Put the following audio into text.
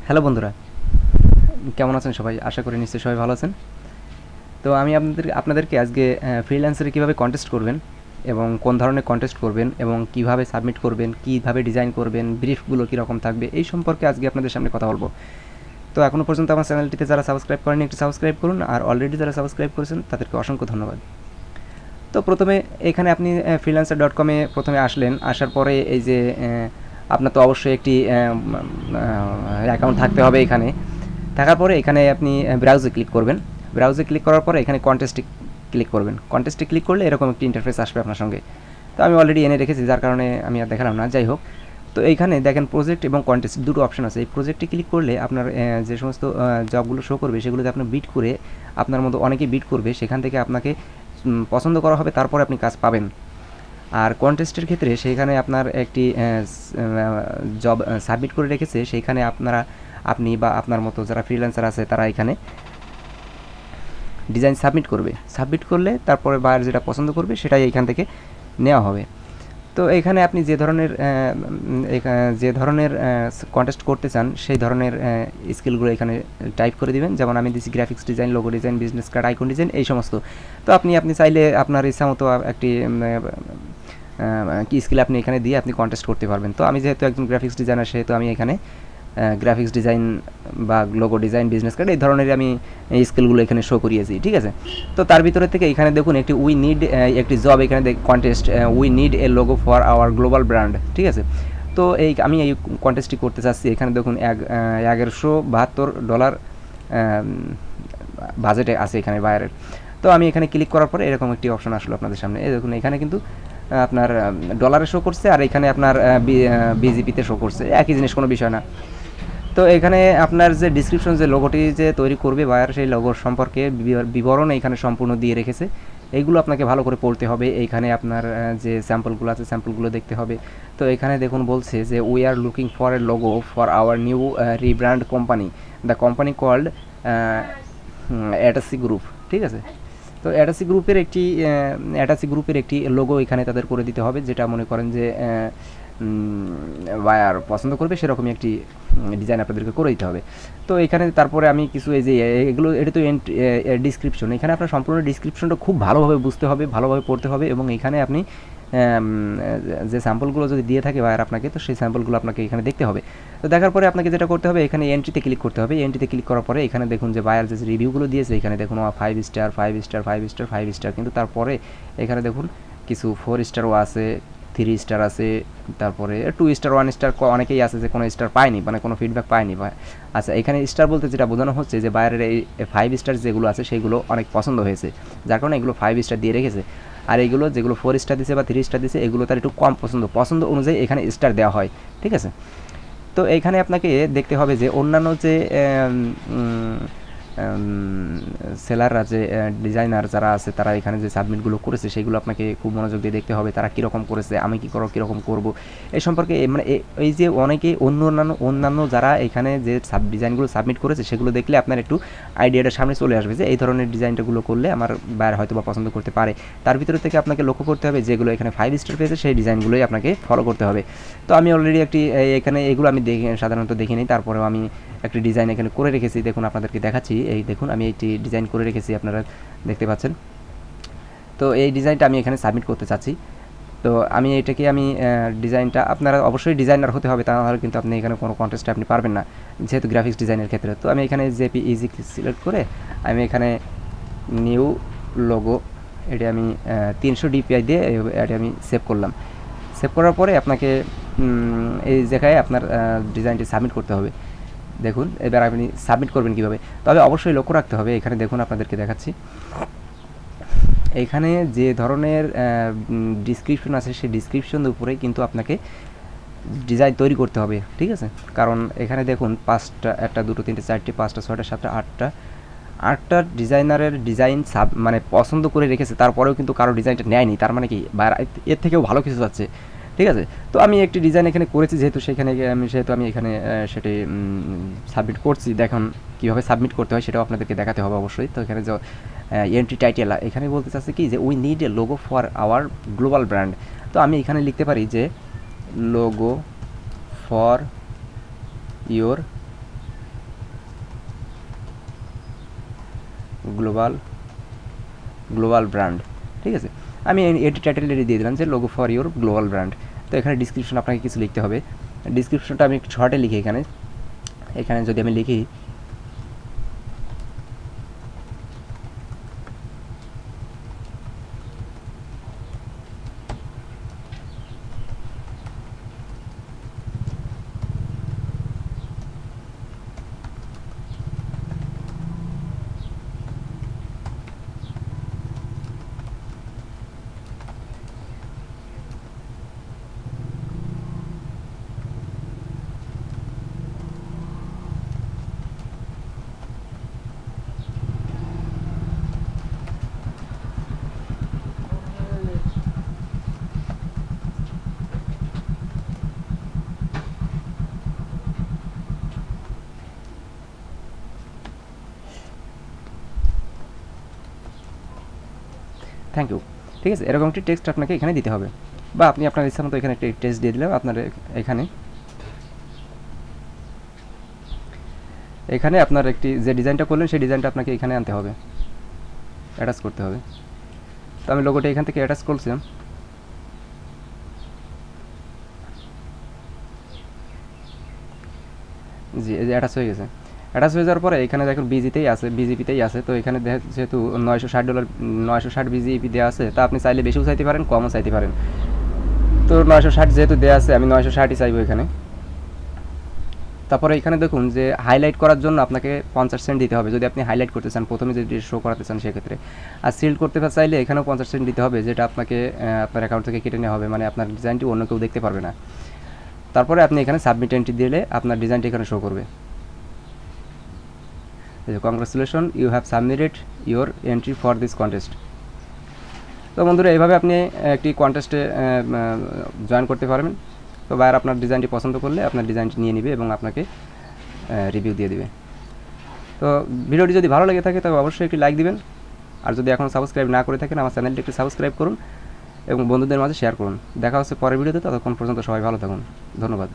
Hello বন্ধুরা, কেমন আছেন সবাই? আশা করি নিশ্চয়ই সবাই ভালো আছেন। তো আমি আপনাদেরকে আজকে ফ্রিল্যান্সারে কীভাবে কন্টেস্ট করবেন এবং কোন ধরনের কন্টেস্ট করবেন এবং কিভাবে সাবমিট করবেন, কিভাবে ডিজাইন করবেন, ব্রিফগুলো কীরকম থাকবে এই সম্পর্কে আজকে আপনাদের সামনে কথা বলবো। তো এখনও পর্যন্ত আমার চ্যানেলটিতে যারা সাবস্ক্রাইব করেনি একটু সাবস্ক্রাইব করুন, আর অলরেডি যারা সাবস্ক্রাইব করেছেন তাদেরকে অসংখ্য ধন্যবাদ। তো প্রথমে এখানে আপনি freelancer.com-এ প্রথমে আসলেন, আসার পরে এই যে আপনার তো অবশ্যই একটি অ্যাকাউন্ট থাকতে হবে এখানে। থাকার পরে এখানে আপনি ব্রাউজে ক্লিক করবেন। ব্রাউজে ক্লিক করার পরে এখানে কন্টেস্টে ক্লিক করবেন। কন্টেস্টে ক্লিক করলে এরকম একটি ইন্টারফেস আসবে আপনার সঙ্গে। তো আমি অলরেডি এনে রেখেছি, যার কারণে আমি আর দেখালাম না। যাই হোক, তো এইখানে দেখেন প্রজেক্ট এবং কন্টেস্ট দুটো অপশন আছে। এই প্রজেক্টে ক্লিক করলে আপনার যে সমস্ত জবগুলো শো করবে সেগুলোতে আপনি বিট করে, আপনার মতো অনেকেই বিট করবে, সেখান থেকে আপনাকে পছন্দ করা হবে, তারপরে আপনি কাজ পাবেন। আর কন্টেস্টের ক্ষেত্রে সেইখানে আপনার একটি জব সাবমিট করে রেখেছে, সেইখানে আপনি বা আপনার মতো যারা ফ্রিল্যান্সার আছে তারা এখানে ডিজাইন সাবমিট করবে। সাবমিট করলে তারপরে বায়ার যেটা পছন্দ করবে সেটাই এখান থেকে নেওয়া হবে। তো এখানে আপনি যে ধরনের কন্টেস্ট করতে চান সেই ধরনের স্কিলগুলো এখানে টাইপ করে দিবেন। যেমন আমি দিচ্ছি graphics design, logo design, business card, icon design, এই সমস্ত। তো আপনি চাইলে আপনার ইচ্ছা মতো একটি কি স্কিল আপনি এখানে দিয়ে আপনি কন্টেস্ট করতে পারবেন। তো আমি যেহেতু একজন গ্রাফিক্স ডিজাইনার, সেহেতু আমি এখানে গ্রাফিক্স ডিজাইন বা লোগো ডিজাইন, বিজনেস কার্ড, এই ধরনের আমি এই স্কিলগুলো এখানে শো করিয়েছি, ঠিক আছে। তো তার ভিতরে থেকে এখানে দেখুন একটি উই নিড একটি জব, এখানে contest we need a logo for hour global brand, ঠিক আছে। তো আমি এই কন্টেস্টটি করতে চাচ্ছি। এখানে দেখুন $1172 বাজেটে আছে এখানে বায়ারের। তো আমি এখানে ক্লিক করার পরে এরকম একটি অপশন আসলো আপনাদের সামনে। এই দেখুন এখানে কিন্তু আপনার ডলারে শো করছে, আর এখানে আপনার বিজিপিতে শো করছে, একই জিনিস, কোনো বিষয় না। তো এখানে আপনার যে ডিসক্রিপশন, যে লোগোটি যে তৈরি করবে বায়ার, সেই লোগোর সম্পর্কে বিবরণ এখানে সম্পূর্ণ দিয়ে রেখেছে। এইগুলো আপনাকে ভালো করে পড়তে হবে। এইখানে আপনার যে স্যাম্পলগুলো আছে স্যাম্পলগুলো দেখতে হবে। তো এখানে দেখুন বলছে যে we are looking for a logo for our new rebrand company, the company called Atasi group, ঠিক আছে। তো অ্যাটাসি গ্রুপের একটি লোগো এখানে তাদের করে দিতে হবে, যেটা মনে করেন যে বায়ার পছন্দ করবে, সেরকমই একটি ডিজাইন আপনাদেরকে করে দিতে হবে। তো এখানে তারপরে আমি কিছু এই যে এগুলো, এটা তো ডিসক্রিপশন, এখানে আপনার সম্পূর্ণ ডিসক্রিপশনটা খুব ভালোভাবে বুঝতে হবে, ভালোভাবে পড়তে হবে, এবং এখানে আপনি যে স্যাম্পলগুলো যদি দিয়ে থাকে বায়ার আপনাকে, তো সেই স্যাম্পলগুলো আপনাকে এখানে দেখতে হবে। তো দেখার পরে আপনাকে যেটা করতে হবে, এখানে এন্ট্রিতে ক্লিক করতে হবে। এন্ট্রিতে ক্লিক করার পরে এখানে দেখুন যে বায়ার যে রিভিউগুলো দিয়েছে, এখানে দেখুন 5 স্টার, 5 স্টার, 5 স্টার, 5 স্টার, কিন্তু তারপরে এখানে দেখুন কিছু 4 স্টারও আছে, 3 স্টার আছে, তারপরে 2 স্টার, 1 স্টার, অনেকেই আছে যে কোনো স্টার পায়নি, মানে কোনো ফিডব্যাক পায়নি। আচ্ছা, এখানে স্টার বলতে যেটা বোঝানো হচ্ছে যে বাইরের এই 5 স্টার যেগুলো আছে সেগুলো অনেক পছন্দ হয়েছে, যার কারণে এগুলো 5 স্টার দিয়ে রেখেছে। আর এইগুলো যেগুলো 4 স্টার দিছে বা 3 স্টার দিছে, এগুলো তার একটু কম পছন্দ অনুযায়ী এখানে স্টার দেওয়া হয়, ঠিক আছে। তো এইখানে আপনাকে দেখতে হবে যে অন্যান্য যে সেলাররা, যে ডিজাইনার যারা আছে, তারা এখানে যে সাবমিটগুলো করেছে সেগুলো আপনাকে খুব মনোযোগ দিয়ে দেখতে হবে, তারা কীরকম করেছে, আমি কীরকম করব এই সম্পর্কে। মানে এই যে অনেকে অন্যান্য যারা এখানে যে ডিজাইনগুলো সাবমিট করেছে সেগুলো দেখলে আপনার একটু আইডিয়াটা সামনে চলে আসবে যে এই ধরনের ডিজাইনটাগুলো করলে আমার বায়ার হয়তো বা পছন্দ করতে পারে। তার ভিতরে থেকে আপনাকে লক্ষ্য করতে হবে যেগুলো এখানে 5 স্টার পেয়েছে সেই ডিজাইনগুলোই আপনাকে ফলো করতে হবে। তো আমি অলরেডি এখানে এগুলো আমি সাধারণত দেখে নিই, তারপরেও আমি একটি ডিজাইন এখানে করে রেখেছি। দেখুন আপনাদেরকে দেখাচ্ছি, এই দেখুন আমি এইটি ডিজাইন করে রেখেছি, আপনারা দেখতে পাচ্ছেন। তো এই ডিজাইনটা আমি এখানে সাবমিট করতে চাচ্ছি। তো আমি ডিজাইনটা, আপনারা অবশ্যই ডিজাইনার হতে হবে, তা নাহলে কিন্তু আপনি এখানে কোনো কন্টেস্টে আপনি পারবেন না, যেহেতু গ্রাফিক্স ডিজাইনের ক্ষেত্রে। তো আমি এখানে জেপিইজি সিলেক্ট করে আমি এখানে নিউ লোগো, এটি আমি 300 DPI দিয়ে এটি আমি সেভ করলাম। সেভ করার পরে আপনাকে এই জায়গায় আপনার ডিজাইনটি সাবমিট করতে হবে। দেখুন এবার আপনি সাবমিট করবেন কীভাবে, তবে অবশ্যই লক্ষ্য রাখতে হবে। এখানে দেখুন আপনাদেরকে দেখাচ্ছি, এখানে যে ধরনের ডিসক্রিপশন আছে সেই ডিসক্রিপশনের উপরেই কিন্তু আপনাকে ডিজাইন তৈরি করতে হবে, ঠিক আছে। কারণ এখানে দেখুন 5টা, 1টা, 2টো, 3টে, 4টে, 5টা, 6টা, 7টা, 8টা ডিজাইনারের ডিজাইন মানে পছন্দ করে রেখেছে, তারপরেও কিন্তু কারো ডিজাইনটা নেয়নি, তার মানে কি এর থেকেও ভালো কিছু যাচ্ছে, ঠিক আছে। তো আমি একটি ডিজাইন এখানে করেছি, যেহেতু আমি এখানে সেটি সাবমিট করছি। দেখুন কীভাবে সাবমিট করতে হয় সেটাও আপনাদেরকে দেখাতে হবে অবশ্যই। তো এখানে যে এন্ট্রি টাইটেল, এখানে বলতে চাচ্ছে কি যে we need a logo for hour global brand. তো আমি এখানে লিখতে পারি যে logo for your global global brand, ঠিক আছে। আমি এডিট টাইটেল দিয়ে দিলাম যে logo for your global brand. তো এখানে ডিসক্রিপশন আপনাকে কিছু লিখতে হবে। ডিসক্রিপশনটা আমি একটু শর্টে লিখি এখানে। এখানে যদি আমি লিখি থ্যাংক ইউ, ঠিক আছে। এরকম একটি টেক্সট আপনাকে এখানে দিতে হবে, বা আপনি আপনার ইচ্ছা মতো এখানে একটি টেক্সট দিয়ে দিলেও আপনার এখানে এখানে আপনার একটি যে ডিজাইনটা করলেন সেই ডিজাইনটা আপনাকে এখানে আনতে হবে, অ্যাটাচ করতে হবে। তো আমি লোগোটা এখান থেকে অ্যাটাচ করছিলাম। জি, এই যে অ্যাটাচ হয়ে গেছে। অ্যাটাচ হয়ে যাওয়ার পরে এখানে দেখুন বিজিপিতেই আছে। তো এখানে যেহেতু $960 960 বিজিপি দেওয়া আছে, তা আপনি চাইলে বেশিও চাইতে পারেন, কমও চাইতে পারেন। তো 960 যেহেতু দেওয়া আছে, আমি 960ই চাইবো এখানে। তারপরে এখানে দেখুন যে হাইলাইট করার জন্য আপনাকে 50 সেন্ট দিতে হবে, যদি আপনি হাইলাইট করতে চান, প্রথমে যদি শো করাতে চান সেক্ষেত্রে। আর সিল্ড করতে চাইলে এখানেও 50 সেন্ট দিতে হবে, যেটা আপনাকে আপনার অ্যাকাউন্ট থেকে কেটে নেওয়া হবে, মানে আপনার ডিজাইনটি অন্য কেউ দেখতে পারবে না। তারপরে আপনি এখানে সাবমিট এন্ট্রি দিলে আপনার ডিজাইনটি এখানে শো করবে। Congratulation, you have submitted your entry for this contest. তো বন্ধুরা, এইভাবে আপনি একটি কন্টেস্টে জয়েন করতে পারবেন। তো বায়ার আপনার ডিজাইনটি পছন্দ করলে আপনার ডিজাইনটি নিয়ে নেবে এবং আপনাকে রিভিউ দিয়ে দিবে। তো ভিডিওটি যদি ভালো লেগে থাকে তবে অবশ্যই একটি লাইক দিবেন। আর যদি এখনও সাবস্ক্রাইব না করে থাকেন, আমার চ্যানেলটি একটু সাবস্ক্রাইব করুন এবং বন্ধুদের মাঝে শেয়ার করুন। দেখা হচ্ছে পরের ভিডিওতে। ততক্ষণ পর্যন্ত সবাই ভালো থাকুন। ধন্যবাদ।